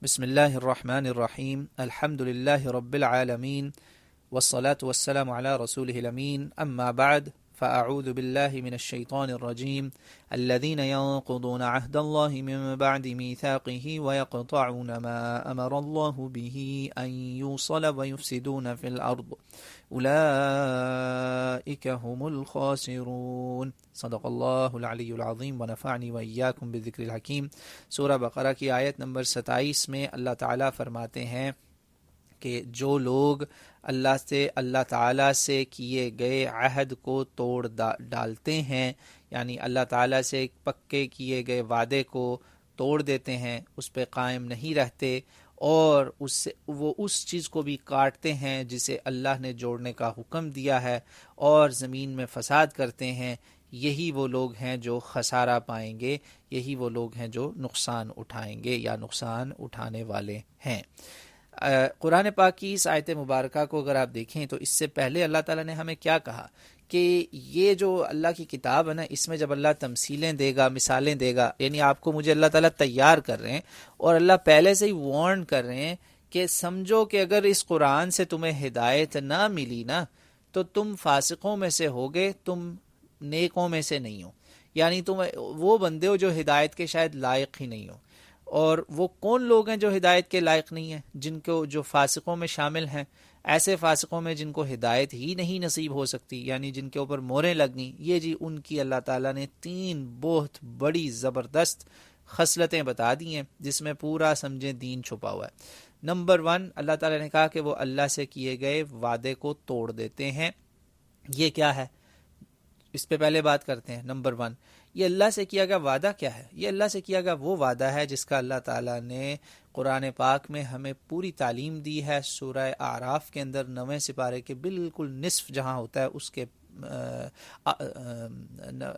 بسم اللہ الرحمن الرحیم الحمد للہ رب العالمین والصلاة والسلام على رسوله الأمين اما بعد فأعوذ بالله من الشيطان الرجيم الذين ينقضون عهد الله من بعد ميثاقه ويقطعون ما أمر الله به أن يوصل ويفسدون في الأرض أولئك هم الخاسرون صدق اللہ العلی العظیم ونفعنی وإیاکم بالذکر الحکیم۔ سورہ بقرہ کی آیت نمبر 27 میں اللہ تعالیٰ فرماتے ہیں کہ جو لوگ اللہ تعالیٰ سے کیے گئے عہد کو توڑ ڈالتے ہیں، یعنی اللہ تعالیٰ سے پکے کیے گئے وعدے کو توڑ دیتے ہیں، اس پہ قائم نہیں رہتے، اور وہ اس چیز کو بھی کاٹتے ہیں جسے اللہ نے جوڑنے کا حکم دیا ہے، اور زمین میں فساد کرتے ہیں، یہی وہ لوگ ہیں جو خسارہ پائیں گے، یہی وہ لوگ ہیں جو نقصان اٹھائیں گے یا نقصان اٹھانے والے ہیں۔ قرآن پاک کی اس آیت مبارکہ کو اگر آپ دیکھیں تو اس سے پہلے اللہ تعالیٰ نے ہمیں کیا کہا کہ یہ جو اللہ کی کتاب ہے نا، اس میں جب اللہ تمثیلیں دے گا، مثالیں دے گا، یعنی آپ کو مجھے اللہ تعالیٰ تیار کر رہے ہیں، اور اللہ پہلے سے ہی وارن کر رہے ہیں کہ سمجھو کہ اگر اس قرآن سے تمہیں ہدایت نہ ملی نا تو تم فاسقوں میں سے ہوگے، تم نیکوں میں سے نہیں ہو، یعنی تم وہ بندے ہو جو ہدایت کے شاید لائق ہی نہیں ہو۔ اور وہ کون لوگ ہیں جو ہدایت کے لائق نہیں ہیں؟ جن کو جو فاسقوں میں شامل ہیں، ایسے فاسقوں میں جن کو ہدایت ہی نہیں نصیب ہو سکتی، یعنی جن کے اوپر موریں لگنی، یہ جی ان کی اللہ تعالیٰ نے 3 بہت بڑی زبردست خصلتیں بتا دی ہیں جس میں پورا سمجھیں دین چھپا ہوا ہے۔ نمبر 1، اللہ تعالیٰ نے کہا کہ وہ اللہ سے کیے گئے وعدے کو توڑ دیتے ہیں۔ یہ کیا ہے؟ اس پہ پہلے بات کرتے ہیں۔ نمبر 1، یہ اللہ سے کیا گیا وعدہ کیا ہے؟ یہ اللہ سے کیا گیا وہ وعدہ ہے جس کا اللہ تعالیٰ نے قرآن پاک میں ہمیں پوری تعلیم دی ہے۔ سورہ اعراف کے اندر 9ویں سپارے کے بالکل نصف جہاں ہوتا ہے، اس کے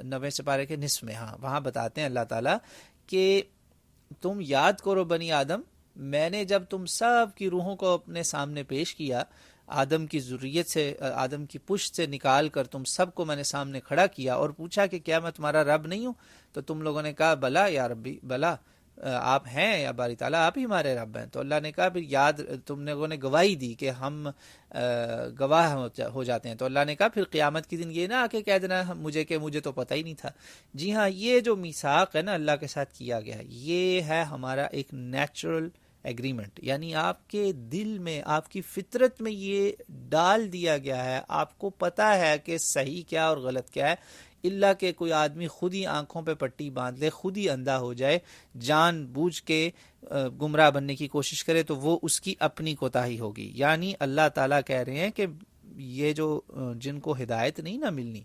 9ویں سپارے کے نصف میں، وہاں بتاتے ہیں اللہ تعالیٰ کہ تم یاد کرو بنی آدم، میں نے جب تم سب کی روحوں کو اپنے سامنے پیش کیا، آدم کی ذریت سے، آدم کی پشت سے نکال کر تم سب کو میں نے سامنے کھڑا کیا اور پوچھا کہ کیا میں تمہارا رب نہیں ہوں؟ تو تم لوگوں نے کہا بلا یا ربی، بلا آپ ہیں یا باری تعالیٰ، آپ ہی ہمارے رب ہیں۔ تو اللہ نے کہا پھر یاد، تم لوگوں نے گواہی دی کہ ہم گواہ ہو جاتے ہیں۔ تو اللہ نے کہا پھر قیامت کے دن یہ نہ آ کے کہہ دینا مجھے کہ مجھے تو پتہ ہی نہیں تھا۔ جی ہاں، یہ جو میثاق ہے نا اللہ کے ساتھ کیا گیا ہے، یہ ہے ہمارا ایک نیچرل ایگریمنٹ، یعنی آپ کے دل میں، آپ کی فطرت میں یہ ڈال دیا گیا ہے، آپ کو پتہ ہے کہ صحیح کیا اور غلط کیا ہے، اللہ کہ کوئی آدمی خود ہی آنکھوں پہ پٹی باندھ لے، خود ہی اندھا ہو جائے، جان بوجھ کے گمراہ بننے کی کوشش کرے تو وہ اس کی اپنی کوتاہی ہوگی۔ یعنی اللہ تعالیٰ کہہ رہے ہیں کہ یہ جو جن کو ہدایت نہیں نہ ملنی،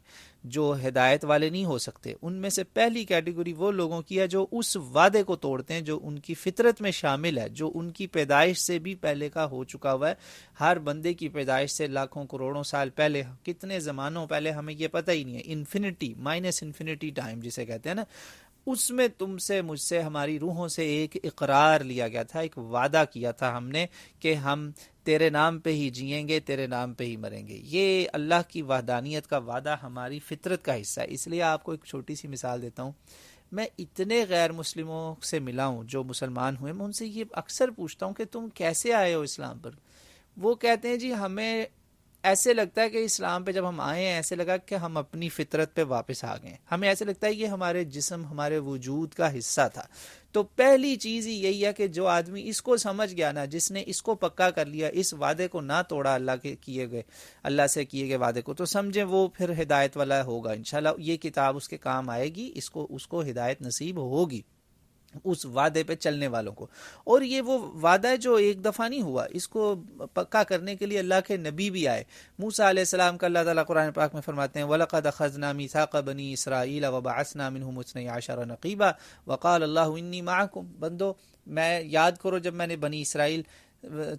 جو ہدایت والے نہیں ہو سکتے، ان میں سے پہلی کیٹیگری وہ لوگوں کی ہے جو اس وعدے کو توڑتے ہیں جو ان کی فطرت میں شامل ہے، جو ان کی پیدائش سے بھی پہلے کا ہو چکا ہوا ہے۔ ہر بندے کی پیدائش سے لاکھوں کروڑوں سال پہلے، کتنے زمانوں پہلے، ہمیں یہ پتہ ہی نہیں ہے، انفینٹی مائنس انفینٹی ٹائم جسے کہتے ہیں نا، اس میں تم سے، مجھ سے، ہماری روحوں سے ایک اقرار لیا گیا تھا، ایک وعدہ کیا تھا ہم نے کہ ہم تیرے نام پہ ہی جئیں گے، تیرے نام پہ ہی مریں گے۔ یہ اللہ کی وحدانیت کا وعدہ ہماری فطرت کا حصہ ہے۔ اس لیے آپ کو ایک چھوٹی سی مثال دیتا ہوں۔ میں اتنے غیر مسلموں سے ملا ہوں جو مسلمان ہوئے، میں ان سے یہ اکثر پوچھتا ہوں کہ تم کیسے آئے ہو اسلام پر؟ وہ کہتے ہیں جی ہمیں ایسے لگتا ہے کہ اسلام پہ جب ہم آئے ہیں ایسے لگا کہ ہم اپنی فطرت پہ واپس آ گئے، ہمیں ایسے لگتا ہے یہ ہمارے جسم، ہمارے وجود کا حصہ تھا۔ تو پہلی چیز ہی یہی ہے کہ جو آدمی اس کو سمجھ گیا نا، جس نے اس کو پکا کر لیا، اس وعدے کو نہ توڑا، اللہ سے کیے گئے وعدے کو، تو سمجھیں وہ پھر ہدایت والا ہوگا انشاءاللہ۔ یہ کتاب اس کے کام آئے گی، اس کو ہدایت نصیب ہوگی اس وعدے پہ چلنے والوں کو۔ اور یہ وہ وعدہ ہے جو ایک دفعہ نہیں ہوا، اس کو پکا کرنے کے لیے اللہ کے نبی بھی آئے۔ موسیٰ علیہ السلام کا اللہ تعالیٰ قرآن پاک میں فرماتے ہیں وَلَقَدْ أَخَذْنَا مِيثَاقَ بَنِي إِسْرَائِيلَ وَبَعَثْنَا مِنْهُمُ 12 نَقِيبًا وَقَالَ اللَّهُ إِنِّي مَعَكُمْ۔ بندو میں یاد کرو جب میں نے بنی اسرائیل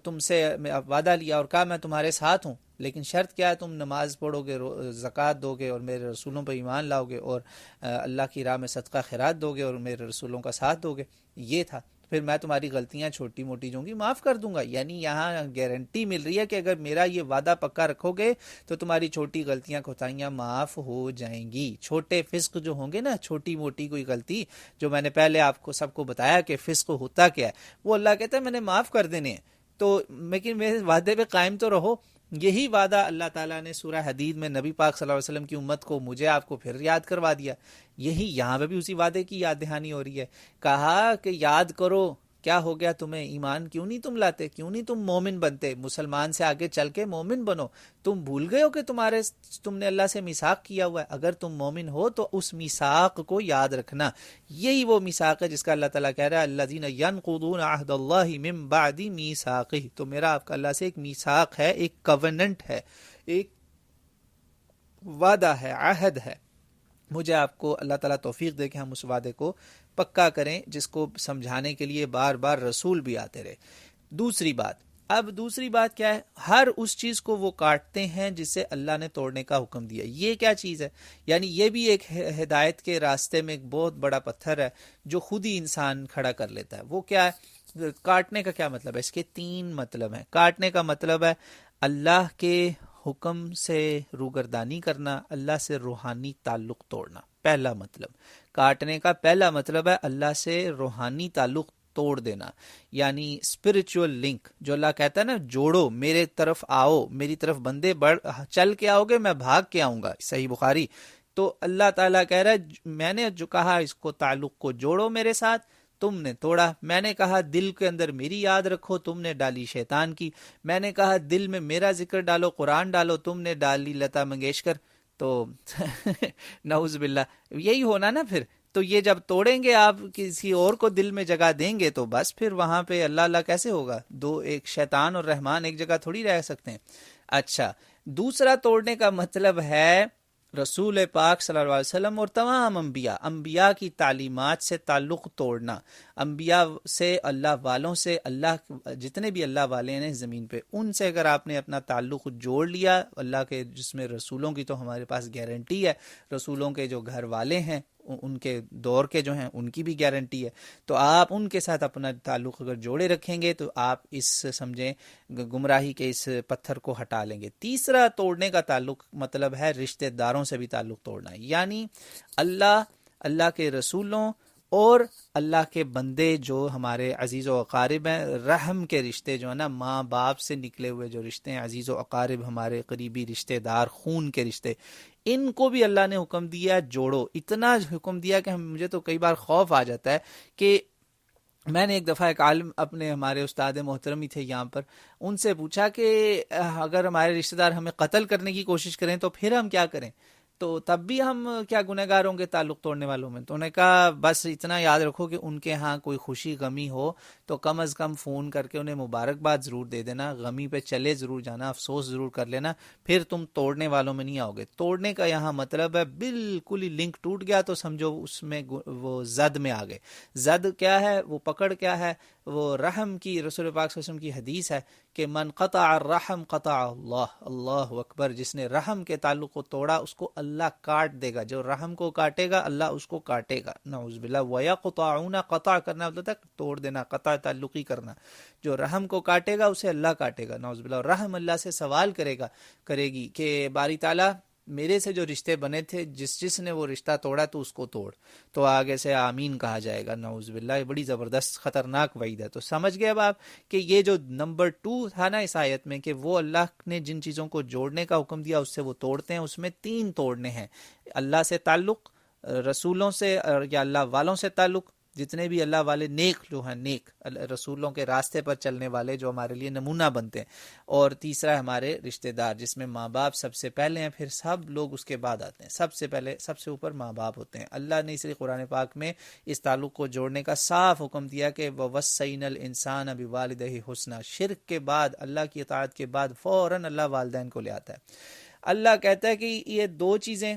تم سے وعدہ لیا اور کہا میں تمہارے ساتھ ہوں، لیکن شرط کیا ہے؟ تم نماز پڑھو گے، زکوٰۃ دو گے اور میرے رسولوں پہ ایمان لاؤ گے، اور اللہ کی راہ میں صدقہ خیرات دو گے اور میرے رسولوں کا ساتھ دو گے۔ یہ تھا پھر میں تمہاری غلطیاں چھوٹی موٹی جو ہوں گی معاف کر دوں گا. یعنی یہاں گارنٹی مل رہی ہے کہ اگر میرا یہ وعدہ پکا رکھو گے تو تمہاری چھوٹی غلطیاں کوتاہیاں معاف ہو جائیں گی. چھوٹے فسق جو ہوں گے نا، چھوٹی موٹی کوئی غلطی جو میں نے پہلے آپ کو سب کو بتایا کہ فسق ہوتا کیا ہے، وہ اللہ کہتا ہے میں نے معاف کر دینے ہیں. تو لیکن میرے وعدے پہ قائم تو رہو. یہی وعدہ اللہ تعالیٰ نے سورہ حدید میں نبی پاک صلی اللہ علیہ وسلم کی امت کو، مجھے آپ کو پھر یاد کروا دیا. یہی یہاں پہ بھی اسی وعدے کی یاد دہانی ہو رہی ہے. کہا کہ یاد کرو کیا ہو گیا تمہیں، ایمان کیوں نہیں تم لاتے، کیوں نہیں تم مومن بنتے، مسلمان سے آگے چل کے مومن بنو. تم بھول گئے ہو کہ تم نے اللہ سے میثاق کیا ہوا ہے. اگر تم مومن ہو تو اس میثاق کو یاد رکھنا. یہی وہ میثاق ہے جس کا اللہ تعالیٰ کہہ رہا ہے الذین ینقضون عہد اللہ من بعد میثاقہ. تو میرا آپ کا اللہ سے ایک میثاق ہے، ایک کووننٹ ہے، ایک وعدہ ہے، عہد ہے. مجھے آپ کو اللہ تعالیٰ توفیق دے کہ ہم اس وعدے کو پکا کریں، جس کو سمجھانے کے لیے بار بار رسول بھی آتے رہے. دوسری بات کیا ہے؟ ہر اس چیز کو وہ کاٹتے ہیں جسے اللہ نے توڑنے کا حکم دیا. یہ کیا چیز ہے؟ یعنی یہ بھی ایک ہدایت کے راستے میں ایک بہت بڑا پتھر ہے جو خود ہی انسان کھڑا کر لیتا ہے. وہ کیا ہے؟ کاٹنے کا کیا مطلب ہے؟ اس کے 3 مطلب ہیں. کاٹنے کا مطلب ہے اللہ کے حکم سے روگردانی کرنا، اللہ سے روحانی تعلق توڑنا. پہلا مطلب کاٹنے کا پہلا مطلب ہے اللہ سے روحانی تعلق توڑ دینا، یعنی اسپرچول لنک. جو اللہ کہتا ہے نا جوڑو، میرے طرف آؤ، میری طرف بندے چل کے آؤ گے، میں بھاگ کے آؤں گا. صحیح بخاری. تو اللہ تعالیٰ کہہ رہا ہے میں نے جو کہا اس کو تعلق کو جوڑو میرے ساتھ، تم نے توڑا. میں نے کہا دل کے اندر میری یاد رکھو، تم نے ڈالی شیطان کی. میں نے کہا دل میں میرا ذکر ڈالو، قرآن ڈالو، تم نے ڈالی لتا منگیشکر. تو نعوذ باللہ یہی ہونا نا پھر. تو یہ جب توڑیں گے آپ، کسی اور کو دل میں جگہ دیں گے تو بس پھر وہاں پہ اللہ اللہ کیسے ہوگا؟ ایک شیطان اور رحمان ایک جگہ تھوڑی رہ سکتے ہیں. اچھا، دوسرا توڑنے کا مطلب ہے رسول پاک صلی اللہ علیہ وسلم اور تمام انبیاء کی تعلیمات سے تعلق توڑنا. انبیاء سے، اللہ والوں سے، جتنے بھی اللہ والے ہیں زمین پہ، ان سے اگر آپ نے اپنا تعلق جوڑ لیا اللہ کے، جس میں رسولوں کی تو ہمارے پاس گارنٹی ہے، رسولوں کے جو گھر والے ہیں ان کے دور کے جو ہیں ان کی بھی گارنٹی ہے. تو آپ ان کے ساتھ اپنا تعلق اگر جوڑے رکھیں گے تو آپ اس سمجھیں گمراہی کے اس پتھر کو ہٹا لیں گے. تیسرا توڑنے کا تعلق مطلب ہے رشتہ داروں سے بھی تعلق توڑنا. یعنی اللہ کے رسولوں اور اللہ کے بندے جو ہمارے عزیز و اقارب ہیں، رحم کے رشتے جو ہیں نا، ماں باپ سے نکلے ہوئے جو رشتے ہیں، عزیز و اقارب ہمارے قریبی رشتے دار، خون کے رشتے، ان کو بھی اللہ نے حکم دیا جوڑو. اتنا حکم دیا کہ مجھے تو کئی بار خوف آ جاتا ہے کہ میں نے ایک دفعہ ایک عالم، اپنے ہمارے استاد محترم ہی تھے یہاں پر، ان سے پوچھا کہ اگر ہمارے رشتہ دار ہمیں قتل کرنے کی کوشش کریں تو پھر ہم کیا کریں؟ تو تب بھی ہم کیا گنہگار ہوں گے تعلق توڑنے والوں میں؟ تو انہوں نے کہا بس اتنا یاد رکھو کہ ان کے ہاں کوئی خوشی غمی ہو تو کم از کم فون کر کے انہیں مبارکباد ضرور دے دینا، غمی پہ چلے ضرور جانا، افسوس ضرور کر لینا، پھر تم توڑنے والوں میں نہیں آؤ گے. توڑنے کا یہاں مطلب ہے بالکل ہی لنک ٹوٹ گیا تو سمجھو اس میں وہ زد میں آ گئے. زد کیا ہے؟ وہ پکڑ کیا ہے؟ وہ رحم کی، رسول پاک صلی اللہ علیہ وسلم کی حدیث ہے کہ من قطع الرحم قطع اللہ اکبر. جس نے رحم کے تعلق کو توڑا اس کو اللہ کاٹ دے گا. جو رحم کو کاٹے گا اللہ اس کو کاٹے گا. نعوذ باللہ. وَيَقْطَعُونَ، قطع کرنا مطلب ہے توڑ دینا، قطع تعلقی کرنا. جو رحم کو کاٹے گا اسے اللہ کاٹے گا. نعوذ باللہ. رحم اللہ سے سوال کرے گی کہ باری تعالیٰ میرے سے جو رشتے بنے تھے، جس نے وہ رشتہ توڑا تو اس کو توڑ. تو آگے سے آمین کہا جائے گا. نعوذ باللہ. یہ بڑی زبردست خطرناک وعید ہے. تو سمجھ گئے اب آپ کہ یہ جو نمبر 2 تھا نا اس آیت میں، کہ وہ اللہ نے جن چیزوں کو جوڑنے کا حکم دیا اس سے وہ توڑتے ہیں، اس میں 3 توڑنے ہیں: اللہ سے تعلق، رسولوں سے یا اللہ والوں سے تعلق، جتنے بھی اللہ والے نیک جو ہیں، نیک رسولوں کے راستے پر چلنے والے جو ہمارے لیے نمونہ بنتے ہیں، اور تیسرا ہے ہمارے رشتہ دار، جس میں ماں باپ سب سے پہلے ہیں، پھر سب لوگ اس کے بعد آتے ہیں. سب سے پہلے، سب سے اوپر ماں باپ ہوتے ہیں. اللہ نے اس لیے قرآن پاک میں اس تعلق کو جوڑنے کا صاف حکم دیا کہ وَوَصَّيْنَا الْإِنسَانَ بِوَالِدَيْهِ حُسْنًا. شرک کے بعد، اللہ کی اطاعت کے بعد فوراً اللہ والدین کو لے آتا ہے. اللہ کہتا ہے کہ یہ 2 چیزیں،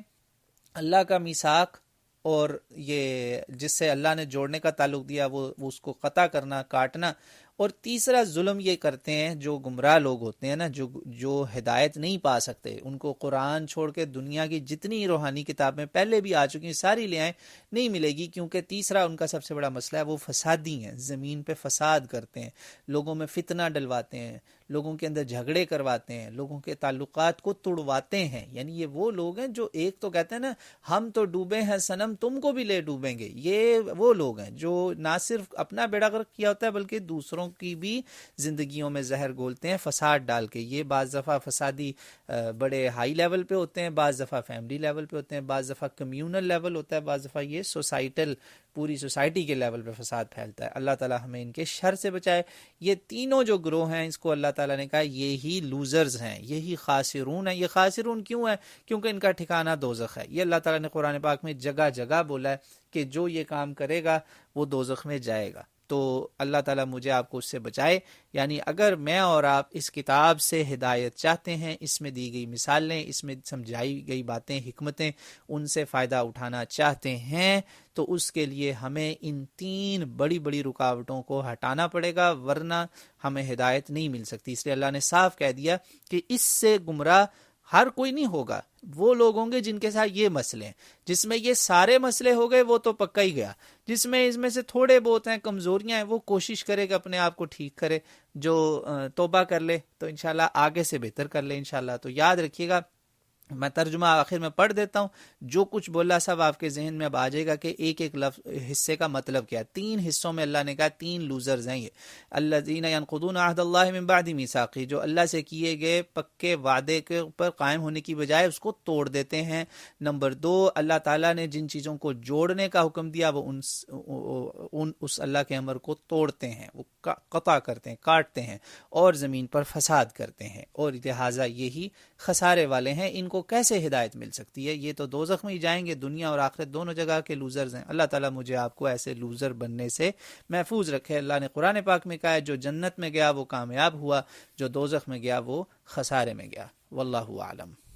اللہ کا میثاق اور یہ جس سے اللہ نے جوڑنے کا تعلق دیا وہ اس کو قطع کرنا، کاٹنا، اور تیسرا ظلم یہ کرتے ہیں جو گمراہ لوگ ہوتے ہیں نا، جو ہدایت نہیں پا سکتے، ان کو قرآن چھوڑ کے دنیا کی جتنی روحانی کتابیں پہلے بھی آ چکی ہیں ساری لے آئیں، نہیں ملے گی، کیونکہ تیسرا ان کا سب سے بڑا مسئلہ ہے، وہ فسادی ہیں، زمین پہ فساد کرتے ہیں، لوگوں میں فتنہ ڈلواتے ہیں، لوگوں کے اندر جھگڑے کرواتے ہیں، لوگوں کے تعلقات کو توڑواتے ہیں۔ یعنی یہ وہ لوگ ہیں جو ایک تو کہتے ہیں نا ہم تو ڈوبے ہیں صنم تم کو بھی لے ڈوبیں گے، یہ وہ لوگ ہیں جو نہ صرف اپنا بیڑا غرق کیا ہوتا ہے بلکہ دوسروں کی بھی زندگیوں میں زہر گھولتے ہیں فساد ڈال کے۔ یہ بعض دفعہ فسادی بڑے ہائی لیول پہ ہوتے ہیں، بعض دفعہ فیملی لیول پہ ہوتے ہیں، بعض دفعہ کمیونل لیول ہوتا ہے، بعض دفعہ یہ سوسائٹل پوری سوسائٹی کے لیول پہ فساد پھیلتا ہے۔ اللہ تعالی ہمیں ان کے شر سے بچائے۔ یہ تینوں جو گروہ ہیں اس کو اللہ تعالیٰ نے کہا یہی لوزرز ہیں، یہی خاسرون ہیں۔ یہ خاسرون کیوں ہے؟ کیونکہ ان کا ٹھکانہ دوزخ ہے۔ یہ اللہ تعالیٰ نے قرآن پاک میں جگہ جگہ بولا ہے کہ جو یہ کام کرے گا وہ دوزخ میں جائے گا۔ تو اللہ تعالیٰ مجھے آپ کو اس سے بچائے۔ یعنی اگر میں اور آپ اس کتاب سے ہدایت چاہتے ہیں، اس میں دی گئی مثالیں، اس میں سمجھائی گئی باتیں، حکمتیں، ان سے فائدہ اٹھانا چاہتے ہیں تو اس کے لیے ہمیں ان تین بڑی بڑی رکاوٹوں کو ہٹانا پڑے گا، ورنہ ہمیں ہدایت نہیں مل سکتی۔ اس لیے اللہ نے صاف کہہ دیا کہ اس سے گمراہ ہر کوئی نہیں ہوگا، وہ لوگ ہوں گے جن کے ساتھ یہ مسئلے ہیں۔ جس میں یہ سارے مسئلے ہو گئے وہ تو پکا ہی گیا، جس میں اس میں سے تھوڑے بہت ہیں، کمزوریاں ہیں، وہ کوشش کرے کہ اپنے آپ کو ٹھیک کرے، جو توبہ کر لے تو انشاءاللہ آگے سے بہتر کر لے انشاءاللہ۔ تو یاد رکھیے گا، میں ترجمہ آخر میں پڑھ دیتا ہوں، جو کچھ بولا سب آپ کے ذہن میں اب آ جائے گا کہ ایک ایک لفظ حصے کا مطلب کیا ہے۔ تین حصوں میں اللہ نے کہا تین لوزرز ہیں یہ، الذین ینقضون عہد اللہ من بعد میثاقہ، جو اللہ سے کیے گئے پکے وعدے کے اوپر قائم ہونے کی بجائے اس کو توڑ دیتے ہیں۔ نمبر دو، اللہ تعالیٰ نے جن چیزوں کو جوڑنے کا حکم دیا وہ اس اللہ کے امر کو توڑتے ہیں، وہ قطع کرتے ہیں، کاٹتے ہیں، اور زمین پر فساد کرتے ہیں، اور لہٰذا یہی خسارے والے ہیں۔ ان کو کیسے ہدایت مل سکتی ہے؟ یہ تو دوزخ میں ہی جائیں گے، دنیا اور آخرت دونوں جگہ کے لوزرز ہیں۔ اللہ تعالیٰ مجھے آپ کو ایسے لوزر بننے سے محفوظ رکھے۔ اللہ نے قرآن پاک میں کہا ہے جو جنت میں گیا وہ کامیاب ہوا، جو دوزخ میں گیا وہ خسارے میں گیا۔ واللہ اعلم۔